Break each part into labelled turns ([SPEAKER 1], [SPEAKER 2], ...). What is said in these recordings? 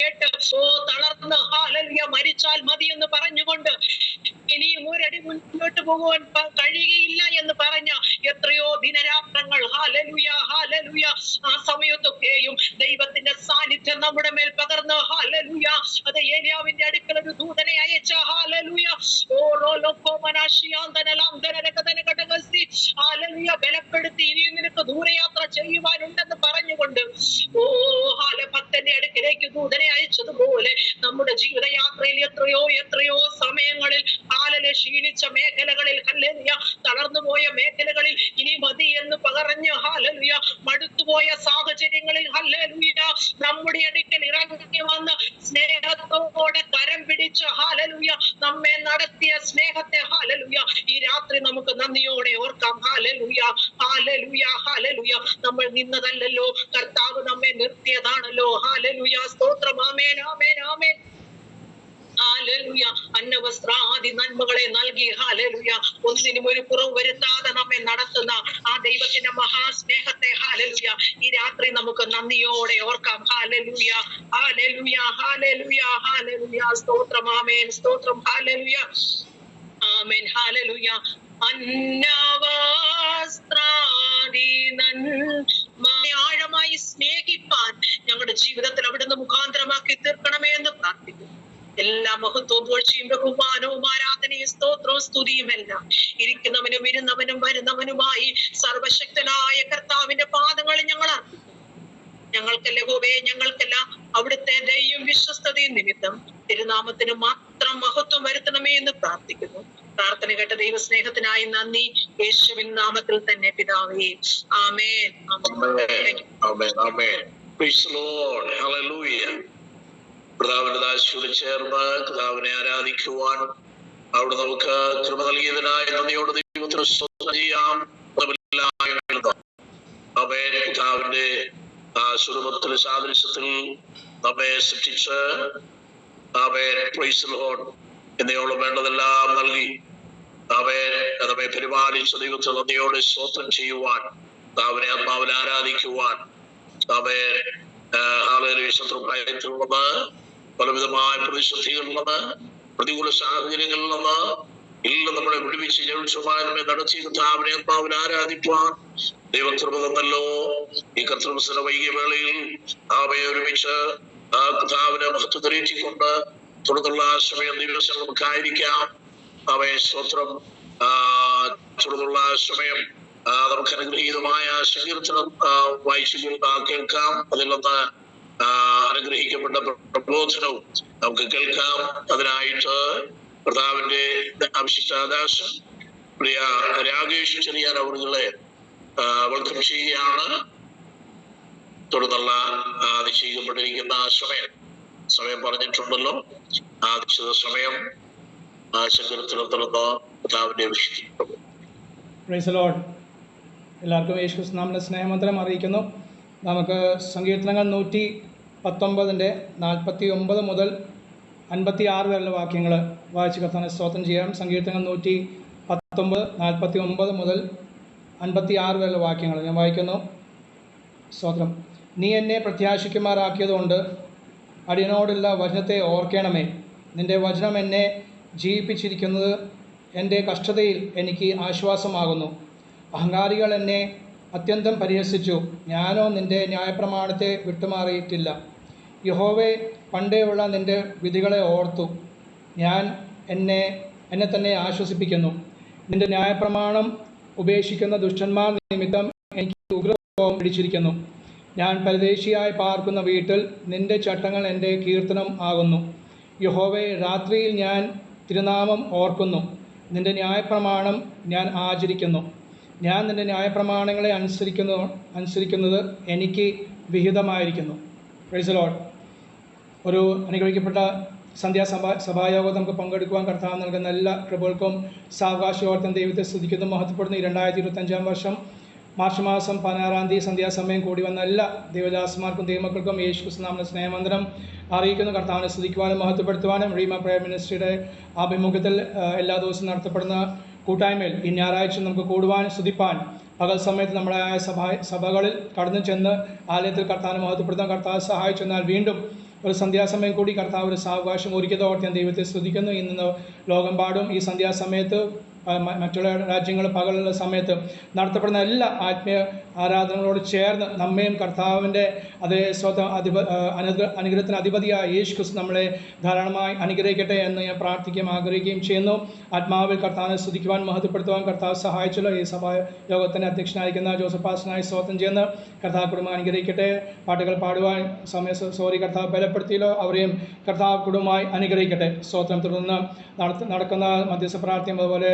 [SPEAKER 1] കേട്ട് തളർന്ന് ഹല്ലേലൂയ മരിച്ചാൽ മതി എന്ന് പറഞ്ഞുകൊണ്ട് ഇനിയും ഒരടി മുന്നോട്ട് പോകുവാൻ കഴിയുകയില്ല എന്ന് പറഞ്ഞ എത്രയോ ദിനരാത്രങ്ങൾ ഹല്ലേലൂയ ഹല്ലേലൂയ ആ സമയത്തൊക്കെയും ദൈവത്തിന്റെ സാന്നിധ്യം നമ്മുടെ മേൽ പകർന്ന് ഹല്ലേലൂയ അത് ഏലിയാവിന്റെ അടുക്കൽ ഒരു ദൂതനെ അയച്ച ഹല്ലേലൂയ ഹല്ലേലൂയ ബലപ്പെടുത്തി ഇനിയും നിനക്ക് ദൂരയാത്ര ചെയ്യുവാനുണ്ടെന്ന് പറഞ്ഞുകൊണ്ട് ഭക്തന്റെ അടുക്കിലേക്ക് ദൂതനെ അയച്ചതുപോലെ നമ്മുടെ ജീവിതയാത്രയിൽ എത്രയോ സമയങ്ങളിൽ ക്ഷീണിച്ച മേഖലകളിൽ ഹല്ലേലൂയ തളർന്നുപോയ മേഖലകളിൽ ഇനി മതി എന്ന് പറഞ്ഞ് ഹല്ലേലൂയ മടുത്തുപോയ സാഹചര്യങ്ങളിൽ ഹല്ലേലൂയ നമ്മുടെ അടുക്കൽ ഇറങ്ങി വന്ന് സ്നേഹത്തോടെ കരം പിടിച്ച് ഹല്ലേലൂയ നമ്മെ നടത്തിയ സ്നേഹത്തെ ഹല്ലേലൂയ ഈ രാത്രി നമുക്ക് നന്ദിയോടെ ഓർക്കാം. ഹല്ലേലൂയ ഹല്ലേലൂയ ഹല്ലേലൂയ നമ്മൾ നിന്നതല്ലല്ലോ, കർത്താവ് നമ്മെ നിർത്തിയതാണല്ലോ. ഹല്ലേലൂയ സ്തോത്രം. ആമേൻ ആമേൻ ആമേൻ. ഹല്ലേലൂയ അന്നവസ്ത്രാദി നന്മകളെ നൽകി ഹല്ലേലൂയ ഒന്നിനും ഒരു കുറവ് വരുത്താതെ നമ്മെ നടത്തുന്ന ആ ദൈവത്തിന്റെ മഹാസ്നേഹത്തെ ഹല്ലേലൂയ ഈ രാത്രി നമുക്ക് നന്ദിയോടെ ഓർക്കാം. ഹല്ലേലൂയ ഹല്ലേലൂയ ഹല്ലേലൂയ ഹല്ലേലൂയ സ്തോത്രം. ആമേൻ സ്തോത്രം. ഹല്ലേലൂയ ആമേൻ. ഹല്ലേലൂയ അന്നവസ്ത്രാദി ആഴമായി സ്നേഹിപ്പാൻ ഞങ്ങളുടെ ജീവിതത്തിൽ അവിടുന്ന് മുഖാന്തരമാക്കി തീർക്കണമേ എന്ന് പ്രാർത്ഥിക്കുന്നു. എല്ലാ മഹത്വവും പുകഴ്ചയും ബഹുമാനവും ആരാധനയും സ്തോത്രവും സ്തുതിയും എല്ലാം ഇരിക്കുന്നവനും ഇരുന്നവനും വരുന്നവനുമായി സർവശക്തനായ കർത്താവിന്റെ പാദങ്ങളിൽ ഞങ്ങൾ അർപ്പിക്കുന്നു. ഞങ്ങൾക്കല്ല യഹോവേ, ഞങ്ങൾക്കല്ല അവിടുത്തെ ദയയും വിശ്വസ്തതയും നിമിത്തം തിരുനാമത്തിന് മാത്രം മഹത്വം വരുത്തണമേ എന്ന് പ്രാർത്ഥിക്കുന്നു. പ്രാർത്ഥന കേട്ട ദൈവസ്നേഹത്തിനായി നന്ദി. യേശുവിൻ നാമത്തിൽ തന്നെ പിതാവേ, ആമേൻ.
[SPEAKER 2] കർത്താവിന്റെ ദാസയോട് ചേർന്ന് കർത്താവിനെ ആരാധിക്കുവാനും അവിടെ നമുക്ക് കൃപ നൽകിയതിനായി നന്ദിയോട് ദൈവത്തിന് സ്തോത്രം ചെയ്യാം. കർത്താവിന്റെ സ്വരൂപത്തിൽ സാദൃശ്യത്തിൽ നമ്മെ സൃഷ്ടിച്ച് എന്നയോളം വേണ്ടതെല്ലാം നൽകി നമ്മെ പരിപാലിച്ച ദൈവത്തിൽ നന്ദിയോട് സ്തോത്രം ചെയ്യുവാൻ, കർത്താവിനെ ആത്മാവിൽ ആരാധിക്കുവാൻ, ശത്രുഭയത്തിൽ നിന്ന് പലവിധമായ പ്രതിസന്ധികളിൽ നിന്ന് പ്രതികൂല സാഹചര്യങ്ങളിൽ നിന്ന് എല്ലാം നമ്മളെ വിടുവിച്ച് ജയിച്ചുമായി നമ്മെ നടത്തി കർത്താവിനെ ആത്മാവിൽ ആരാധിപ്പാൻ ദൈവം കൃപ തന്നല്ലോ. ഈ കർത്തൃമത്സര വൈകിയ വേളയിൽ ഒരുമിച്ച് കർത്താവിനെ മഹത്വം തെളിയിച്ചുകൊണ്ട് തുടർന്നുള്ള സമയം ദിവസം നമുക്കായിരിക്കാം. സ്തോത്രം. തുടർന്നുള്ള സമയം നമുക്ക് അനുഗ്രഹീതമായ സങ്കീർത്തനം വായിച്ചു കേൾക്കാം. അതിൽ നിന്ന് അനുഗ്രഹിക്കപ്പെട്ട പ്രബോധനവും നമുക്ക് കേൾക്കാം. അതിനായിട്ട് കർത്താവിന്റെ അഭിഷിക്തദാസൻ പ്രിയ രാകേഷ് ചെറിയാൻ അവരുകളെ വെൽക്കം ചെയ്യുകയാണ്. തുടർന്നുള്ള നിശ്ചയിക്കപ്പെട്ടിരിക്കുന്ന സമയം പറഞ്ഞിട്ടുണ്ടല്ലോ. ആ നിശ്ചിത സമയം സങ്കീർത്തനം തുറന്ന് കർത്താവിന്റെ അഭിഷിക്തം.
[SPEAKER 3] എല്ലാവർക്കും യേശുക്രിസ്തു നാമത്തിൽ സ്നേഹമന്ത്രം അറിയിക്കുന്നു. നമുക്ക് സങ്കീർത്തനങ്ങൾ 119 49 മുതൽ 56 വരെയുള്ള വാക്യങ്ങൾ വായിച്ച് കർത്താവിനെ സ്തോത്രം ചെയ്യാം. സങ്കീർത്തനങ്ങൾ 119 49 മുതൽ 56 വരെയുള്ള വാക്യങ്ങൾ ഞാൻ വായിക്കുന്നു. സ്തോത്രം. നീ എന്നെ പ്രത്യാശിക്കുമാറാക്കിയതുകൊണ്ട് അടിയനോടുള്ള വചനത്തെ ഓർക്കണമേ. നിൻ്റെ വചനം എന്നെ ജീവിപ്പിച്ചിരിക്കുന്നത് എൻ്റെ കഷ്ടതയിൽ എനിക്ക് ആശ്വാസമാകുന്നു. അഹങ്കാരികൾ എന്നെ അത്യന്തം പരിഹസിച്ചു, ഞാനോ നിൻ്റെ ന്യായപ്രമാണത്തെ വിട്ടുമാറിയിട്ടില്ല. യഹോവേ, പണ്ടേയുള്ള നിൻ്റെ വിധികളെ ഓർത്തു ഞാൻ എന്നെ തന്നെ ആശ്വസിപ്പിക്കുന്നു. നിൻ്റെ ന്യായപ്രമാണം ഉപേക്ഷിക്കുന്ന ദുഷ്ടന്മാർ നിമിത്തം എനിക്ക് ഉഗ്രകോപം പിടിച്ചിരിക്കുന്നു. ഞാൻ പരദേശിയായി പാർക്കുന്ന വീട്ടിൽ നിൻ്റെ ചട്ടങ്ങൾ എൻ്റെ കീർത്തനം ആകുന്നു. യഹോവേ, രാത്രിയിൽ ഞാൻ തിരുനാമം ഓർക്കുന്നു. നിൻ്റെ ന്യായപ്രമാണം ഞാൻ ആചരിക്കുന്നു. ഞാൻ നിൻ്റെ ന്യായപ്രമാണങ്ങളെ അനുസരിക്കുന്നത് എനിക്ക് വിഹിതമായിരിക്കുന്നു. Praise the Lord. ഒരു അനുഗ്രഹിക്കപ്പെട്ട സഭായോഗം നമുക്ക് പങ്കെടുക്കുവാൻ കർത്താവ് നൽകുന്ന എല്ലാ കൃപകൾക്കും സാവകാശയോർത്തം ദൈവത്തെ സ്തുതിക്കുന്നു, മഹത്വപ്പെടുന്നു. 2025 വർഷം മാർച്ച് മാസം 16 തീയതി സന്ധ്യാസമയം കൂടി വന്ന എല്ലാ ദൈവദാസന്മാർക്കും ദൈവമക്കൾക്കും യേശുക്രിസ്തു നാമത്തിൽ സ്നേഹവന്ദനം അറിയിക്കുന്നു. കർത്താവിനെ സ്തുതിക്കുവാനും മഹത്വപ്പെടുത്തുവാനും റീമ പ്രയർ മിനിസ്ട്രിയുടെ ആഭിമുഖ്യത്തിൽ എല്ലാ ദിവസവും നടത്തപ്പെടുന്ന കൂട്ടായ്മയിൽ ഈ ഞായറാഴ്ച നമുക്ക് കൂടുവാൻ സ്തുതിപ്പാൻ പകൽ സമയത്ത് നമ്മുടെ സഭകളിൽ കടന്നു ചെന്ന് ആലയത്തിൽ കർത്താവിനെ മഹത്വപ്പെടുത്താൻ കർത്താവ് സഹായിച്ചെന്നാൽ വീണ്ടും ഒരു സന്ധ്യാസമയം കൂടി കർത്താവ് ഒരു സാവകാശം ഒരുക്കിയതോർത്ത് ഞാൻ ദൈവത്തെ സ്തുതിക്കുന്നു. ഇന്ന് ലോകമെമ്പാടും ഈ സന്ധ്യാസമയത്ത് മറ്റുള്ള രാജ്യങ്ങൾ പകലുള്ള സമയത്ത് നടത്തപ്പെടുന്ന എല്ലാ ആത്മീയ ആരാധനകളോട് ചേർന്ന് നമ്മയും കർത്താവിൻ്റെ അതേ സ്വന്തം അനുഗ്രഹത്തിന് അധിപതിയായ യേശു ക്രിസ്തു നമ്മളെ ധാരാളമായി അനുഗ്രഹിക്കട്ടെ എന്ന് ഞാൻ പ്രാർത്ഥിക്കുകയും ആഗ്രഹിക്കുകയും ചെയ്യുന്നു. ആത്മാവിൽ കർത്താവിനെ സ്തുതിക്കുവാൻ മഹത്വപ്പെടുത്തുവാൻ കർത്താവ് സഹായിച്ചല്ലോ. ഈ സഭാ യോഗത്തിൻ്റെ അധ്യക്ഷനായിരിക്കുന്ന ജോസഫ് പാസ്റ്ററിനായി സ്തോത്രം ചെയ്യുന്ന കർത്താവ് കുടുംബം അനുഗ്രഹിക്കട്ടെ. പാട്ടുകൾ പാടുവാൻ കർത്താവ് ബലപ്പെടുത്തിയല്ലോ, അവരെയും കർത്താവ് കുടുംബമായി അനുഗ്രഹിക്കട്ടെ. സ്തോത്രം. തുടർന്ന് നടക്കുന്ന മധ്യസ്ഥ പ്രാർത്ഥനയും അതുപോലെ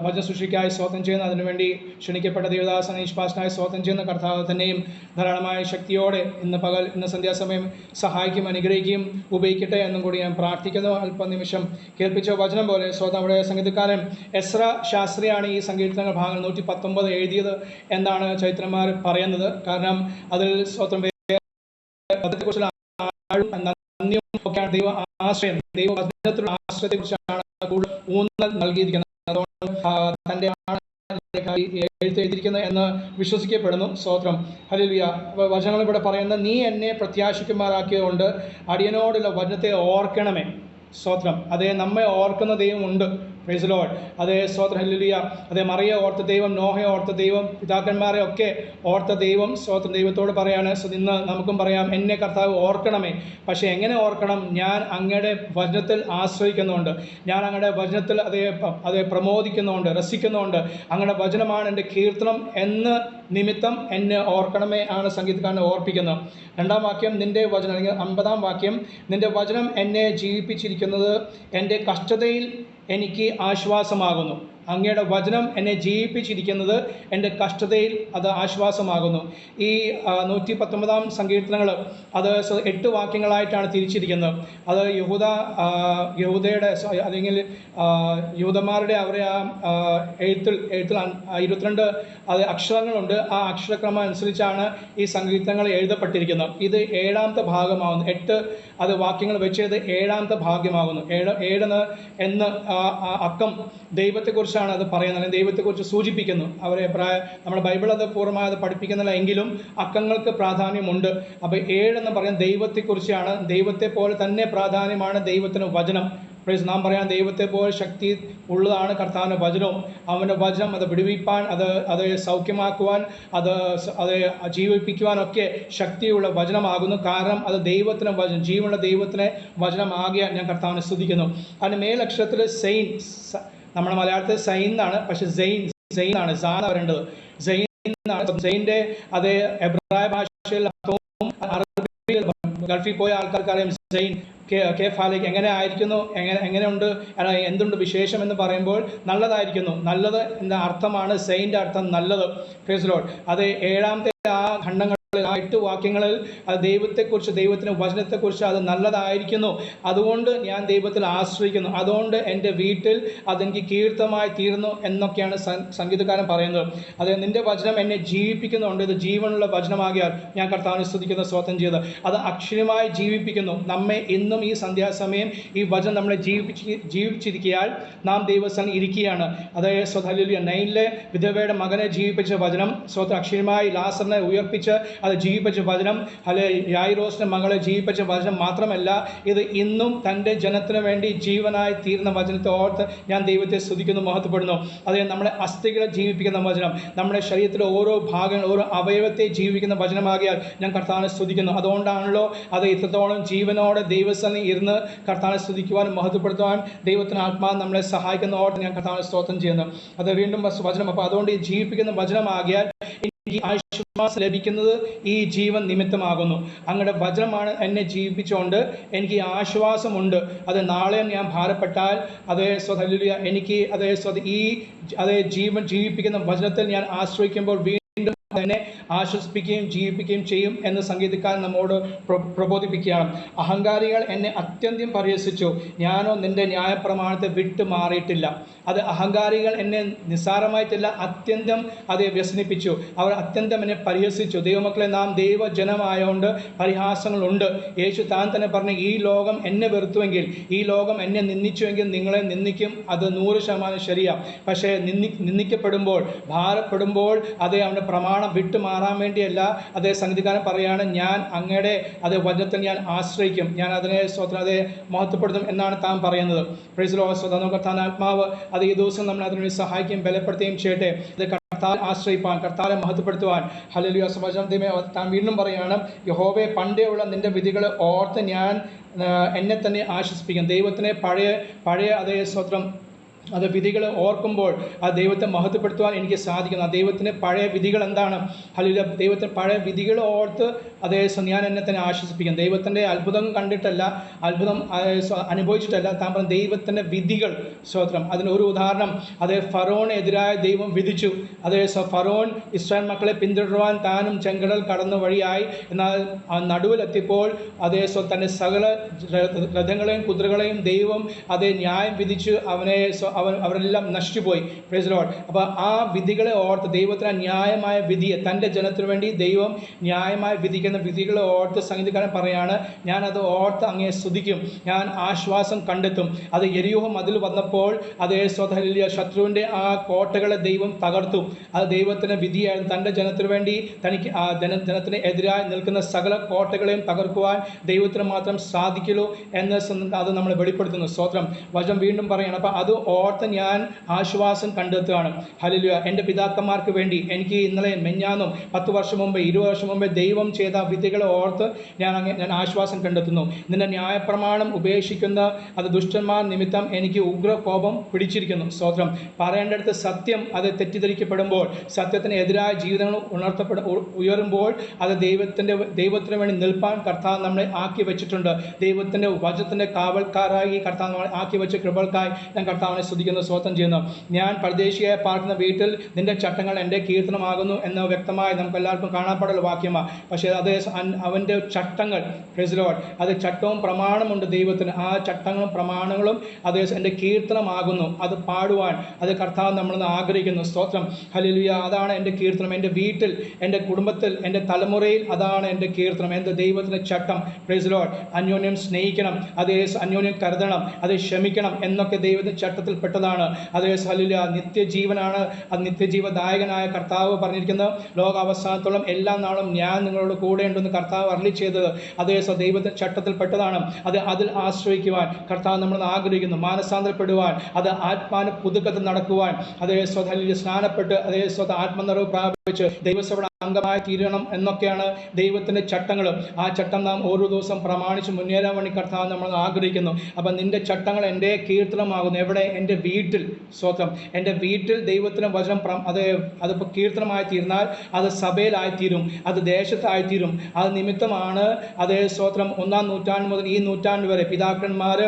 [SPEAKER 3] വചന സൃഷ്ടിക്കായി സ്തോത്രം ചെയ്യുന്ന അതിനുവേണ്ടി ക്ഷണിക്കപ്പെട്ട ദേവദാസ നിഷ്പാസനായി സ്തോത്രം ചെയ്യുന്ന കർത്താവ് തന്നെയും ധാരാളമായ ശക്തിയോടെ ഇന്ന് സന്ധ്യാസമയം സഹായിക്കും അനുഗ്രഹിക്കുകയും ഉപയോഗിക്കട്ടെ എന്നും കൂടി ഞാൻ പ്രാർത്ഥിക്കുന്നു. അല്പനിമിഷം കേൾപ്പിച്ച വചനം പോലെ സ്വന്തം അവിടെ സംഗീതക്കാരൻ എസ്ര ശാസ്ത്രിയാണ് ഈ സങ്കീർത്തനങ്ങൾ ഭാഗങ്ങൾ 119 എഴുതിയത് എന്നാണ് ചരിത്രന്മാർ പറയുന്നത്. കാരണം അതിൽ സ്വന്തം അതേക്കുറിച്ചുള്ള നന്ദിയും ഒക്കെയാണ് ദൈവ ആശ്രയം, ദൈവ വചനത്തിലുള്ള ആശ്രയത്തെ കുറിച്ചാണ് കൂടുതൽ ഊന്നൽ നൽകിയിരിക്കുന്നത്. അതുകൊണ്ട് തൻ്റെ എഴുതിയിരിക്കുന്നത് എന്ന് വിശ്വസിക്കപ്പെടുന്നു. സ്തോത്രം. ഹല്ലേലൂയ. വചനങ്ങൾ ഇവിടെ പറയുന്നത്, നീ എന്നെ പ്രത്യാശിക്കുമാറാക്കിയതുകൊണ്ട് അടിയനോടുള്ള വചനത്തെ ഓർക്കണമേ. സ്തോത്രം. അതേ, നമ്മെ ഓർക്കുന്ന ദൈവമുണ്ട്. Praise lord. അതേ, സ്തോത്രം. ഹല്ലേലൂയ. അതേ, മറിയെ ഓർത്ത ദൈവം, നോഹയെ ഓർത്ത ദൈവം, പിതാക്കന്മാരെ ഒക്കെ ഓർത്ത ദൈവം. സ്തോത്രം. ദൈവത്തോട് പറയാണ്, ഇന്ന് നമുക്കും പറയാം, എന്നെ കർത്താവ് ഓർക്കണമേ. പക്ഷേ എങ്ങനെ ഓർക്കണം? ഞാൻ അങ്ങയുടെ വചനത്തിൽ ആശ്രയിക്കുന്നുണ്ട്, ഞാൻ അങ്ങയുടെ വചനത്തിൽ അതേ പ്രമോദിക്കുന്നുണ്ട്, രസിക്കുന്നുണ്ട്. അങ്ങയുടെ വചനമാണ് എൻ്റെ കീർത്തനം എന്ന് നിമിത്തം എന്നെ ഓർക്കണമേ ആണ് സംഗീതക്കാരനെ ഓർപ്പിക്കുന്നത്. 2-ാം വാക്യം, നിൻ്റെ വചനം, അല്ലെങ്കിൽ 50-ാം വാക്യം, നിൻ്റെ വചനം എന്നെ ജീവിപ്പിച്ചിരിക്കുന്നത്, എൻ്റെ കഷ്ടതയിൽ എനിക്ക് ആശ്വാസമാകുന്നു. അങ്ങയുടെ വചനം എന്നെ ജീവിപ്പിച്ചിരിക്കുന്നത് എൻ്റെ കഷ്ടതയിൽ അത് ആശ്വാസമാകുന്നു. ഈ 119-ാം സങ്കീർത്തനങ്ങൾ അത് 8 വാക്യങ്ങളായിട്ടാണ് തിരിച്ചിരിക്കുന്നത്. അത് യഹൂദയുടെ അല്ലെങ്കിൽ യൂദന്മാരുടെ അവരെ എഴുത്തിൽ 22 അത് അക്ഷരങ്ങളുണ്ട്. ആ അക്ഷരക്രമം അനുസരിച്ചാണ് ഈ സങ്കീർത്തനങ്ങൾ എഴുതപ്പെട്ടിരിക്കുന്നത്. ഇത് 7-ാമത്തെ ഭാഗമാകുന്നു. 8 അത് വാക്യങ്ങൾ വെച്ചത് 7-ാമത്തെ ഭാഗ്യമാകുന്നു. 7 എന്ന് അക്കം ദൈവത്തെക്കുറിച്ച് അത് പറയുന്നത്, അല്ലെങ്കിൽ ദൈവത്തെക്കുറിച്ച് സൂചിപ്പിക്കുന്നു. നമ്മുടെ ബൈബിൾ അത് പൂർണ്ണമായി അത് പഠിപ്പിക്കുന്നില്ല, എങ്കിലും അക്കങ്ങൾക്ക് പ്രാധാന്യമുണ്ട്. അപ്പോൾ 7 എന്ന് പറയുന്നത് ദൈവത്തെക്കുറിച്ചാണ്. ദൈവത്തെ പോലെ തന്നെ പ്രാധാന്യമാണ് ദൈവത്തിന് വചനം. നാം പറയാൻ ദൈവത്തെ പോലെ ശക്തി ഉള്ളതാണ് കർത്താവിൻ്റെ വചനവും. അവൻ്റെ വചനം അത് വിടുവിപ്പാൻ, അത് സൗഖ്യമാക്കുവാൻ, അത് ജീവിപ്പിക്കുവാനൊക്കെ ശക്തിയുള്ള വചനമാകുന്നു. കാരണം അത് ദൈവത്തിന് വചനം, ജീവനുള്ള ദൈവത്തിന് വചനമാകിയാൽ ഞാൻ കർത്താവിനെ സ്തുതിക്കുന്നു. അതിന് മേലക്ഷരത്തിൽ സെയിൻ, നമ്മുടെ മലയാളത്തിൽ സൈൻ എന്നാണ്, പക്ഷെ സെയിൻ ആണ്, സാന വരേണ്ടത്. സെയിൻ എന്നാണ്. സെയിൻ്റെ അതേ എബ്രായ ഭാഷയിൽ അർത്ഥവും അറബിയിൽ ഗൾഫിൽ പോയ ആൾക്കാർക്കറിയാം സെയിൻ കേഫാലേക്ക് എങ്ങനെ ആയിരിക്കുന്നു, എങ്ങനെയുണ്ട്, എന്തുണ്ട് വിശേഷം എന്ന് പറയുമ്പോൾ നല്ലതായിരിക്കുന്നു. നല്ലത് എന്ന അർത്ഥമാണ് സെയിൻ്റെ അർത്ഥം, നല്ലത്. Praise lord. അത് 7-ാമത്തെ ആ ഖണ്ഡങ്ങൾ, ആ 8 വാക്യങ്ങളിൽ അത് ദൈവത്തെക്കുറിച്ച്, ദൈവത്തിൻ്റെ വചനത്തെക്കുറിച്ച് അത് നല്ലതായിരിക്കുന്നു. അതുകൊണ്ട് ഞാൻ ദൈവത്തിൽ ആശ്രയിക്കുന്നു, അതുകൊണ്ട് എൻ്റെ വീട്ടിൽ അതെനിക്ക് കീർത്തമായി തീർന്നു എന്നൊക്കെയാണ് സംഗീതക്കാരൻ പറയുന്നത്. അത് നിൻ്റെ വചനം എന്നെ ജീവിപ്പിക്കുന്നുണ്ട്. ഇത് ജീവനുള്ള വചനമാകിയാൽ ഞാൻ കർത്താവിനെ സ്തുതിക്കുന്ന സ്തോത്രം ചെയ്ത് അത് അക്ഷരമായി ജീവിപ്പിക്കുന്നു. നമ്മെ ഇന്നും ഈ സന്ധ്യാസമയം ഈ വചനം നമ്മളെ ജീവിച്ചിരിക്കയാൽ നാം ദൈവസ്ഥലം ഇരിക്കുകയാണ്. അതായത് ഹല്ലേലൂയ. 9-ലെ വിധവയുടെ മകനെ ജീവിപ്പിച്ച വചനം, അക്ഷരമായി ലാസറിനെ ഉയർപ്പിച്ച് അത് ജീവിപ്പിച്ച വചനം, യായിറോസിന്റെ മകളെ ജീവിപ്പിച്ച വചനം മാത്രമല്ല, ഇത് ഇന്നും തൻ്റെ ജനത്തിന് വേണ്ടി ജീവനായി തീർന്ന വചനത്തെ ഓർത്ത് ഞാൻ ദൈവത്തെ സ്തുതിക്കുന്നു, മഹത്വപ്പെടുന്നു. അതേ, നമ്മളെ അസ്ഥികളെ ജീവിപ്പിക്കുന്ന വചനം, നമ്മുടെ ശരീരത്തിലെ ഓരോ ഭാഗങ്ങൾ, ഓരോ അവയവത്തെ ജീവിക്കുന്ന വചനമാകിയാൽ ഞാൻ കർത്താവിനെ സ്തുതിക്കുന്നു. അതുകൊണ്ടാണല്ലോ അത് ഇത്രത്തോളം ജീവനോടെ ദൈവസ്ഥലം ഇരുന്ന് കർത്താവിനെ സ്തുതിക്കുവാനും മഹത്വപ്പെടുത്തുവാനും ദൈവത്തിന് ആത്മാവ് നമ്മളെ സഹായിക്കുന്ന ഓർത്ത് ഞാൻ കർത്താവിനെ സ്തോത്രം ചെയ്യുന്നു. അത് വീണ്ടും വചനം. അപ്പോൾ അതുകൊണ്ട് ഈ ജീവിപ്പിക്കുന്ന വചനമാകിയാൽ എനിക്ക് ആശ്വാസം ലഭിക്കുന്നത് ഈ ജീവൻ നിമിത്തമാകുന്നു. അങ്ങയുടെ വചനമാണ് എന്നെ ജീവിപ്പിച്ചുകൊണ്ട് എനിക്ക് ആശ്വാസമുണ്ട്. അത് നാളെ ഞാൻ ഭാരപ്പെട്ടാൽ ഹല്ലേലൂയ, എനിക്ക് ജീവൻ ജീവിപ്പിക്കുന്ന വചനത്തിൽ ഞാൻ ആശ്രയിക്കുമ്പോൾ വീണ്ടും തന്നെ ആശ്വസിപ്പിക്കുകയും ജീവിപ്പിക്കുകയും ചെയ്യും എന്ന് സംഗീതക്കാരൻ നമ്മോട് പ്രബോധിപ്പിക്കുകയാണ്. അഹങ്കാരികൾ എന്നെ അത്യന്തം പരിഹസിച്ചു, ഞാനോ നിന്റെ ന്യായപ്രമാണത്തെ വിട്ടു മാറിയിട്ടില്ല. അത് അഹങ്കാരികൾ എന്നെ നിസ്സാരമായിട്ടില്ല, അത്യന്തം അതെ വ്യസനിപ്പിച്ചു. അവർ അത്യന്തം എന്നെ പരിഹസിച്ചു. ദൈവമക്കളെ, നാം ദൈവജനമായതുകൊണ്ട് പരിഹാസങ്ങളുണ്ട്. യേശു താൻ തന്നെ പറഞ്ഞു, ഈ ലോകം എന്നെ വെറുത്തുവെങ്കിൽ, ഈ ലോകം എന്നെ നിന്ദിച്ചുവെങ്കിൽ നിങ്ങളെ നിന്ദിക്കും. അത് 100% ശരിയാണ്. പക്ഷേ നിന്ദിക്കപ്പെടുമ്പോൾ, ഭാരപ്പെടുമ്പോൾ, അതേ അവൻ്റെ പ്രമാണം പ്രമാണം വിട്ടുമാറാൻ വേണ്ടിയല്ല. അതേ സംഗീതകാരൻ പറയാണ്, ഞാൻ അങ്ങയുടെ അതേ വചനത്തിൽ ഞാൻ ആശ്രയിക്കും, ഞാൻ അതിനെ സ്വതന്ത്രം അതേ മഹത്വപ്പെടുത്തും എന്നാണ് താൻ പറയുന്നത്. Praise Lord. സ്വതന്ത്രം കർത്താവിന്റെ ആത്മാവ് അത് ഈ ദിവസം നമ്മൾ അതിനുവേണ്ടി സഹായിക്കുകയും ബലപ്പെടുത്തുകയും ചെയ്യട്ടെ. ഇത് കർത്താവിനെ ആശ്രയിപ്പാൻ, കർത്താവിനെ മഹത്വപ്പെടുത്തുവാൻ. ഹല്ലേലൂയ. വചനത്തിന്മേൽ താൻ വീണ്ടും പറയാണ്, യഹോവേ പണ്ടേ ഉള്ള നിന്റെ വിധികൾ ഓർത്ത് ഞാൻ എന്നെ തന്നെ ആശ്വസിപ്പിക്കും. ദൈവത്തിനെ പഴയ അതേ സ്വത്രം അത് വിധികൾ ഓർക്കുമ്പോൾ ആ ദൈവത്തെ മഹത്വപ്പെടുത്തുവാൻ എനിക്ക് സാധിക്കുന്നു. ആ ദൈവത്തിൻ്റെ പഴയ വിധികൾ എന്താണ്? ഹല്ലേലൂയ. ദൈവത്തിൻ്റെ പഴയ വിധികൾ ഓർത്ത് അതേ ഞാൻ എന്നെ തന്നെ ആശ്വസിപ്പിക്കും. ദൈവത്തിൻ്റെ അത്ഭുതം കണ്ടിട്ടല്ല, അത്ഭുതം അനുഭവിച്ചിട്ടല്ല, താൻ പറഞ്ഞ ദൈവത്തിൻ്റെ വിധികൾ. സ്തോത്രം. അതിനൊരു ഉദാഹരണം, അതേ ഫറോനെതിരായ ദൈവം വിധിച്ചു. അതേ ഫറോൻ ഇസ്രായേൽ മക്കളെ പിന്തുടരുവാൻ താനും ചെങ്കടൽ കടന്ന വഴിയായി. എന്നാൽ നടുവിലെത്തിയപ്പോൾ അതേ തൻ്റെ സകല രഥങ്ങളെയും കുതിരകളെയും ദൈവം അതേ ന്യായം വിധിച്ചു. അവരെല്ലാം നശിച്ചുപോയി. Praise Lord. അപ്പോൾ ആ വിധികളെ ഓർത്ത്, ദൈവത്തിന് ന്യായമായ വിധിയെ, തൻ്റെ ജനത്തിനു വേണ്ടി ദൈവം ന്യായമായി വിധിക്കുന്ന വിധികളെ ഓർത്ത് സംഗീതക്കാരൻ പറയാണ്, ഞാൻ അത് ഓർത്ത് അങ്ങയെ സ്തുതിക്കും, ഞാൻ ആശ്വാസം കണ്ടെത്തും. അത് യെരിഹോ മതിൽ വന്നപ്പോൾ അതേ സ്വതഹല്യ ശത്രുവിൻ്റെ ആ കോട്ടകളെ ദൈവം തകർത്തു. അത് ദൈവത്തിൻ്റെ വിധിയായിരുന്നു. തൻ്റെ ജനത്തിനു വേണ്ടി തനിക്ക് ആ ജനത്തിന് എതിരായി നിൽക്കുന്ന സകല കോട്ടകളെയും തകർക്കുവാൻ ദൈവത്തിന് മാത്രം സാധിക്കുള്ളൂ എന്ന് അത് നമ്മൾ വെളിപ്പെടുത്തുന്നു. സ്തോത്രം. വചനം വീണ്ടും പറയണം. അപ്പം അത് ഓർത്ത് ഞാൻ ആശ്വാസം കണ്ടെത്തുകയാണ്. ഹല്ലേലൂയ. എൻ്റെ പിതാക്കന്മാർക്ക് വേണ്ടി എനിക്ക് ഇന്നലെ മെഞ്ഞാന്നും 10 വർഷം മുമ്പ് 20 വർഷം മുമ്പേ ദൈവം ചെയ്ത വിധികളെ ഓർത്ത് ഞാൻ ആശ്വാസം കണ്ടെത്തുന്നു. നിന്റെ ന്യായപ്രമാണം ഉപേക്ഷിക്കുന്ന അത് ദുഷ്ടന്മാർ നിമിത്തം എനിക്ക് ഉഗ്രകോപം പിടിച്ചിരിക്കുന്നു. സ്തോത്രം. പറയേണ്ടടുത്ത് സത്യം അത് തെറ്റിദ്ധരിക്കപ്പെടുമ്പോൾ, സത്യത്തിന് എതിരായ ജീവിതങ്ങൾ ഉയരുമ്പോൾ അത് ദൈവത്തിന് വേണ്ടി നിൽപ്പാൻ കർത്താവ് നമ്മളെ ആക്കി വെച്ചിട്ടുണ്ട്. ദൈവത്തിൻ്റെ വചനത്തിൻ്റെ കാവൽക്കാരായി കർത്താവ് നമ്മളെ ആക്കി വെച്ച കൃപകൾക്കായി ഞാൻ കർത്താവിനെ സ്തുതിക്കുന്നു, സ്തോത്രം ചെയ്യുന്നു. ഞാൻ പരദേശിയായി പാർക്കുന്ന വീട്ടിൽ നിന്റെ ചട്ടങ്ങൾ എൻ്റെ കീർത്തനമാകുന്നു എന്ന് വ്യക്തമായി നമുക്ക് എല്ലാവർക്കും കാണാപ്പാടുള്ള വാക്യമാണ്. പക്ഷേ അത് അവൻ്റെ ചട്ടങ്ങൾ, പ്രൈസ് ലോർഡ്, അത് ചട്ടവും പ്രമാണമുണ്ട് ദൈവത്തിന്. ആ ചട്ടങ്ങളും പ്രമാണങ്ങളും അത് എൻ്റെ കീർത്തനമാകുന്നു. അത് പാടുവാൻ അത് കർത്താവ് നമ്മളെന്ന് ആഗ്രഹിക്കുന്നു. സ്തോത്രം. ഹല്ലേലൂയ. അതാണ് എൻ്റെ കീർത്തനം. എൻ്റെ വീട്ടിൽ, എൻ്റെ കുടുംബത്തിൽ, എൻ്റെ തലമുറയിൽ അതാണ് എൻ്റെ കീർത്തനം. എൻ്റെ ദൈവത്തിൻ്റെ ചട്ടം. Praise lord. അന്യോന്യം സ്നേഹിക്കണം, അതേ അന്യോന്യം കരുതണം, അത് ക്ഷമിക്കണം എന്നൊക്കെ ദൈവത്തിൻ്റെ ചട്ടത്തിൽ പെട്ടതാണ്. അതേ ഹല്ലേലൂയ. നിത്യജീവനാണ്. അത് നിത്യജീവദായകനായ കർത്താവ് പറഞ്ഞിരിക്കുന്നത്, ലോക അവസാനത്തോളം എല്ലാ നാളും ഞാൻ നിങ്ങളോട് കൂടെ ഉണ്ടെന്ന് കർത്താവ് അരുളി ചെയ്തത് അതേ ദൈവത്തിൻ്റെ ചട്ടത്തിൽ പെട്ടതാണ്. അതിൽ ആശ്രയിക്കുവാൻ കർത്താവ് നമ്മൾ ആഗ്രഹിക്കുന്നു. മാനസാന്തരപ്പെടുവാൻ, അത് ആത്മാന പുതുക്കത്തിൽ നടക്കുവാൻ, അതേ ഹല്ലേലൂയ സ്നാനപ്പെട്ട് അതേ ആത്മനിറവ് പ്രാപിച്ച് ദൈവസഭയുടെ അംഗമായി തീരണം എന്നൊക്കെയാണ് ദൈവത്തിൻ്റെ ചട്ടങ്ങൾ. ആ ചട്ടം നാം ഓരോ ദിവസം പ്രമാണിച്ച് മുന്നേറാൻ വേണ്ടി കർത്താവ് നമ്മൾ ആഗ്രഹിക്കുന്നു. അപ്പം നിന്റെ ചട്ടങ്ങൾ എൻ്റെ കീർത്തനമാകുന്നു. എവിടെ? എൻ്റെ വീട്ടിൽ. സ്തോത്രം. എൻ്റെ വീട്ടിൽ ദൈവത്തിൻ്റെ വചനം അതിപ്പോൾ കീർത്തനമായി തീർന്നാൽ അത് സഭയിലായിത്തീരും, അത് ദേശത്തായിത്തീരും. അത് നിമിത്തമാണ് അതേ സ്തോത്രം 1-ാം നൂറ്റാണ്ട് മുതൽ ഈ നൂറ്റാണ്ട് വരെ പിതാക്കന്മാർ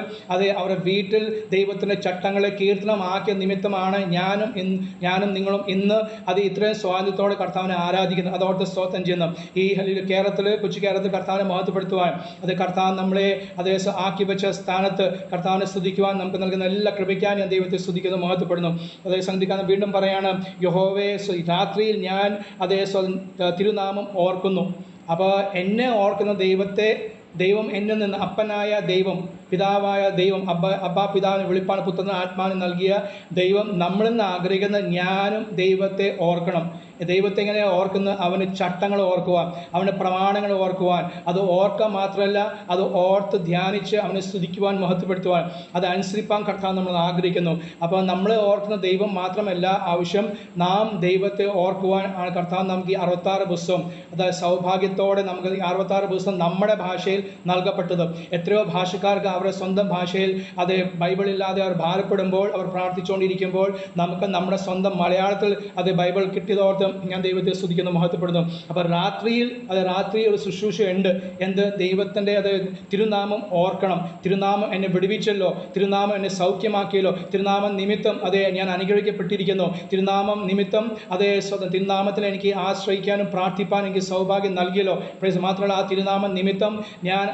[SPEAKER 3] അവരുടെ വീട്ടിൽ ദൈവത്തിൻ്റെ ചട്ടങ്ങളെ കീർത്തനമാക്കിയ നിമിത്തമാണ് ഞാനും നിങ്ങളും ഇന്ന് അത് ഇത്രയും സ്വാതന്ത്ര്യത്തോടെ കർത്താവിനെ ആരാധിക്കുന്നു. അതോർത്ത് സ്തോത്രം ചെയ്യുന്നു. ഈ കൊച്ചു കേരളത്തിൽ കർത്താവിനെ മഹത്വപ്പെടുത്തുവാൻ, അത് കർത്താവ് നമ്മളെ അതേ ആക്കി വെച്ച സ്ഥാനത്ത് കർത്താവിനെ സ്തുതിക്കുവാൻ നമുക്ക് നൽകുന്ന എല്ലാ കൃപയ്ക്കാൻ ഞാൻ ദൈവത്തെ സ്തുതിക്കുന്നു, മഹത്വപ്പെടുന്നു. അതേ സംഗതിക്കാൻ വീണ്ടും പറയാണ്, യഹോവേ രാത്രിയിൽ ഞാൻ അതേ തിരുനാമം ഓർക്കുന്നു. അപ്പോൾ എന്നെ ഓർക്കുന്ന ദൈവം എന്നിൽ നിന്ന്, അപ്പനായ ദൈവം, പിതാവായ ദൈവം, അബ്ബാ പിതാവിനെ വിളിപ്പാൻ പുത്രന് ആത്മാവിനെ നൽകിയ ദൈവം നമ്മളിൽ നിന്ന് ആഗ്രഹിക്കുന്ന ഞാനും ദൈവത്തെ ഓർക്കണം. ദൈവത്തെ എങ്ങനെ ഓർക്കുന്നത്? അവന് ചട്ടങ്ങൾ ഓർക്കുവാൻ, അവൻ്റെ പ്രമാണങ്ങൾ ഓർക്കുവാൻ, അത് ഓർക്കാൻ മാത്രമല്ല അത് ഓർത്ത് ധ്യാനിച്ച് അവനെ സ്തുതിക്കുവാൻ, മഹത്വപ്പെടുത്തുവാൻ, അത് അനുസരിപ്പാൻ കർത്താവ് നമ്മൾ ആഗ്രഹിക്കുന്നു. അപ്പോൾ നമ്മളെ ഓർക്കുന്ന ദൈവം മാത്രമല്ല ആവശ്യം, നാം ദൈവത്തെ ഓർക്കുവാൻ ആണ് കർത്താവ് നമുക്ക് ഈ 66 പുസ്തകം, അതായത് സൗഭാഗ്യത്തോടെ നമുക്ക് ഈ 66 പുസ്തകം നമ്മുടെ ഭാഷയിൽ നൽകപ്പെട്ടത്. എത്രയോ ഭാഷക്കാർക്ക് അവരുടെ സ്വന്തം ഭാഷയിൽ അത് ബൈബിളില്ലാതെ അവർ ഭാരപ്പെടുമ്പോൾ, അവർ പ്രാർത്ഥിച്ചുകൊണ്ടിരിക്കുമ്പോൾ നമുക്ക് നമ്മുടെ സ്വന്തം മലയാളത്തിൽ അത് ബൈബിൾ കിട്ടിയതോർത്ത് ഞാൻ ദൈവത്തെ സ്തുതിക്കുന്നു, മഹത്വപ്പെടുന്നു. അപ്പോൾ രാത്രിയിൽ ഒരു ശുശ്രൂഷയുണ്ട്. എന്ത്? ദൈവത്തിൻ്റെ തിരുനാമം ഓർക്കണം. തിരുനാമം എന്നെ വിടുവിച്ചല്ലോ, തിരുനാമം എന്നെ സൗഖ്യമാക്കിയല്ലോ, തിരുനാമം നിമിത്തം ഞാൻ അനുഗ്രഹിക്കപ്പെട്ടിരിക്കുന്നു, തിരുനാമം നിമിത്തം തിരുനാമത്തിൽ എനിക്ക് ആശ്രയിക്കാനും പ്രാർത്ഥിപ്പാനും എനിക്ക് സൗഭാഗ്യം നൽകിയല്ലോ. മാത്രമല്ല ആ തിരുനാമം നിമിത്തം ഞാൻ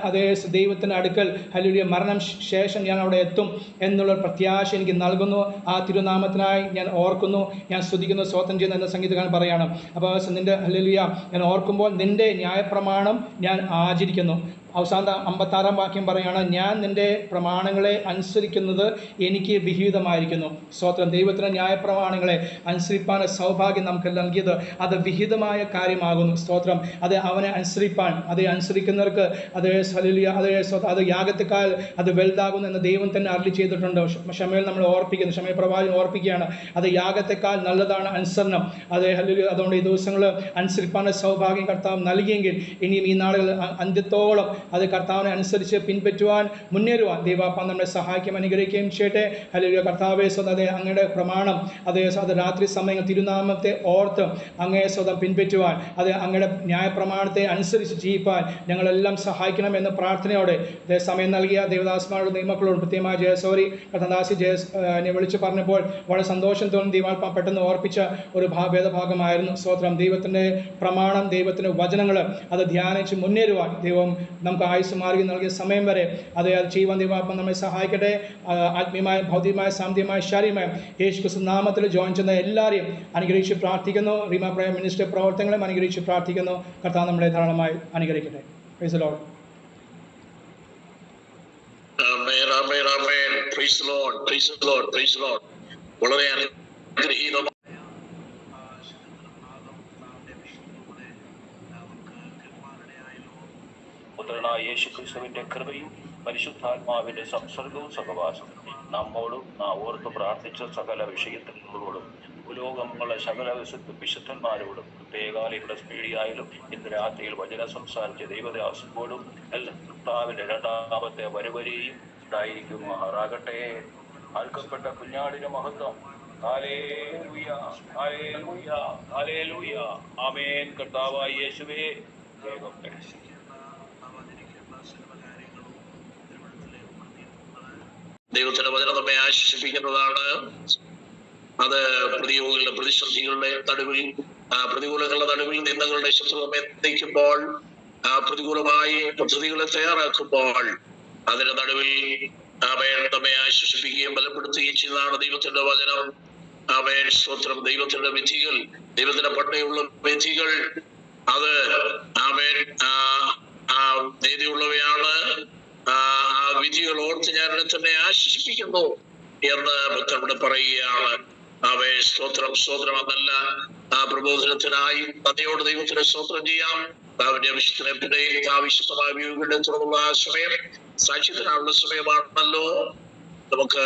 [SPEAKER 3] ദൈവത്തിൻ്റെ അടുക്കൽ ഹല്ലേലൂയ മരണം ശേഷം ഞാൻ അവിടെ എത്തും എന്നുള്ള പ്രത്യാശ എനിക്ക് നൽകുന്നു. ആ തിരുനാമത്തിനായി ഞാൻ ഓർക്കുന്നു, ഞാൻ സ്തുതിക്കുന്നു, സ്തോത്രം ചെയ്യുന്നു എന്ന സംഗീതകാരൻ പറയാണ്. അപ്പോൾ നിന്റെ ഹല്ലേലൂയ ഞാൻ ഓർക്കുമ്പോൾ നിന്റെ ന്യായപ്രമാണം ഞാൻ ആചരിക്കുന്നു. അവസാന 56-ാം വാക്യം പറയുകയാണ്, ഞാൻ നിൻ്റെ പ്രമാണങ്ങളെ അനുസരിക്കുന്നത് എനിക്ക് വിഹിതമായിരിക്കുന്നു. സ്തോത്രം. ദൈവത്തിൻ്റെ ന്യായപ്രമാണങ്ങളെ അനുസരിപ്പാൻ സൗഭാഗ്യം നമുക്ക് നൽകിയത് അത് വിഹിതമായ കാര്യമാകുന്നു. സ്തോത്രം. അത് അവനെ അനുസരിപ്പാൻ, അത് അനുസരിക്കുന്നവർക്ക് അത് യാഗത്തെക്കാൾ അത് വലുതാകുന്നു എന്ന് ദൈവം തന്നെ അരുളി ചെയ്തിട്ടുണ്ട്. ശമൂവേൽ നമ്മൾ ഓർപ്പിക്കുന്നു, ശമൂവേൽ പ്രവാചകൻ ഓർപ്പിക്കുകയാണ്, അത് യാഗത്തെക്കാൾ നല്ലതാണ് അനുസരണം. അതുകൊണ്ട് ഈ ദിവസങ്ങൾ അനുസരിപ്പാൻ സൗഭാഗ്യം കർത്താവ് നൽകിയെങ്കിൽ ഇനിയും ഈ നാളുകൾ അന്ത്യത്തോളം അത് കർത്താവിനെ അനുസരിച്ച് പിൻപറ്റുവാൻ, മുന്നേറുവാൻ ദൈവാത്മാവ് നമ്മളെ സഹായിക്കുകയും അനുഗ്രഹിക്കുകയും ചെയ്യട്ടെ. ഹല്ലേലൂയ. കർത്താവേ സ്വതേ അങ്ങയുടെ പ്രമാണം അത് രാത്രി സമയങ്ങൾ തിരുനാമത്തെ ഓർത്ത് അങ്ങയെ സ്വതം പിൻപറ്റുവാൻ, അത് അങ്ങയുടെ ന്യായപ്രമാണത്തെ അനുസരിച്ച് ജീവിപ്പാൻ ഞങ്ങളെല്ലാം സഹായിക്കണം എന്ന പ്രാർത്ഥനയോടെ സമയം നൽകിയ ദേവദാസന്മാരുടെ നിയമക്കളോട് പ്രത്യേകമായി ജയസോരി കർത്തദാസി എന്നെ വിളിച്ചു പറഞ്ഞപ്പോൾ വളരെ സന്തോഷം തോന്നി. ദൈവാത്മാവ് പെട്ടെന്ന് ഓർപ്പിച്ച ഒരു വേദഭാഗമായിരുന്നു. സ്തോത്രം. ദൈവത്തിൻ്റെ പ്രമാണം, ദൈവത്തിൻ്റെ വചനങ്ങൾ അത് ധ്യാനിച്ച് മുന്നേറുവാൻ ദൈവം നമുക്ക് ആയുസ് മാർഗം നൽകിയ സമയം വരെ അത് ചെയ്യുവാൻ ദൈവാത്മാവ് നമ്മെ സഹായിക്കട്ടെ. ആത്മീയമായ, ഭൗതികമായ, സാമ്പത്തികമായ, ശാരീരികമായ യേശു ക്രിസ്തു നാമത്തിൽ ജോയിൻ ചെയ്യുന്ന എല്ലാവരെയും അനുഗ്രഹിച്ച് പ്രാർത്ഥിക്കുന്നു. റീമ പ്രയർ മിനിസ്റ്റർ പ്രവർത്തനങ്ങളെയും അനുഗ്രഹിച്ച് പ്രാർത്ഥിക്കുന്നു. കർത്താവ് നമ്മളെ ധാരാളമായി അനുഗ്രഹിക്കട്ടെ. Praise the Lord.
[SPEAKER 2] Amen, amen, amen. Praise the Lord, praise the Lord, praise the Lord. വളരെ അനുഗ്രഹീതം.
[SPEAKER 4] പുത്രനായ യേശു ക്രിസ്തുവിന്റെ കൃപയും പരിശുദ്ധാത്മാവിന്റെ സംസർഗവും സഹവാസവും നമ്മോടും നാം ഓർത്ത് പ്രാർത്ഥിച്ച സകല വിഷയത്തിനോടും ഭൂലോകമുള്ള സകല വിശുദ്ധന്മാരോടും പ്രത്യേകാലയുടെ സ്പീഡിയായാലും ഇന്ന് രാത്രിയിൽ വചന സംസാരിച്ച ദൈവദാസനോടും എല്ലാം കർത്താവിന്റെ രണ്ടാമത്തെ വരവരെയും ഉണ്ടായിരിക്കുമാറാകട്ടെ. ആൽക്കപ്പെട്ട കുഞ്ഞാടിന്റെ മഹത്വം. ഹല്ലേലൂയ, ഹല്ലേലൂയ, ഹല്ലേലൂയ. ആമേൻ. കർത്താവായ യേശുവേ വേഗം
[SPEAKER 2] ദൈവത്തിന്റെ വചനം നമ്മെ ആശ്വസിപ്പിക്കുന്നതാണ്. അത് പ്രതിയോഗികളുടെ, പ്രതിസന്ധികളുടെ നടുവിൽ, പ്രതികൂലങ്ങളുടെ നടുവിൽ, നിന്ദകളുടെ ശത്രു നമ്മെ നയിക്കുമ്പോൾ, പ്രതികൂലമായി പദ്ധതികളെ തയ്യാറാക്കുമ്പോൾ അതിന്റെ നടുവിൽ നമ്മെ ആശ്വസിപ്പിക്കുകയും ബലപ്പെടുത്തുകയും ചെയ്തതാണ് ദൈവത്തിന്റെ വചനം. ആമേൻ. സ്തോത്രം. ദൈവത്തിന്റെ വിധികൾ, ദൈവത്തിന്റെ പണ്ടയുള്ള വിധികൾ അത് ആമേൻ നീതിയുള്ളവയാണ്. ആ വിധികൾ ഓർത്ത് ഞാൻ എന്നെ തന്നെ ആശ്വസിപ്പിക്കുന്നു എന്ന് ഭക്തനോട് പറയുകയാണ്. ആമേ. സ്തോത്രം, സ്തോത്രം. അതല്ല പ്രബോധനത്തിനായി നന്ദിയോട് ദൈവത്തിന് സ്തോത്രം ചെയ്യാം. അവന്റെ വിശുദ്ധനെ ആവശ്യമായ വ്യൂകളുടെ തുടർന്നുള്ള സമയം സാക്ഷ്യത്തിനായുള്ള സമയമാണല്ലോ. നമുക്ക്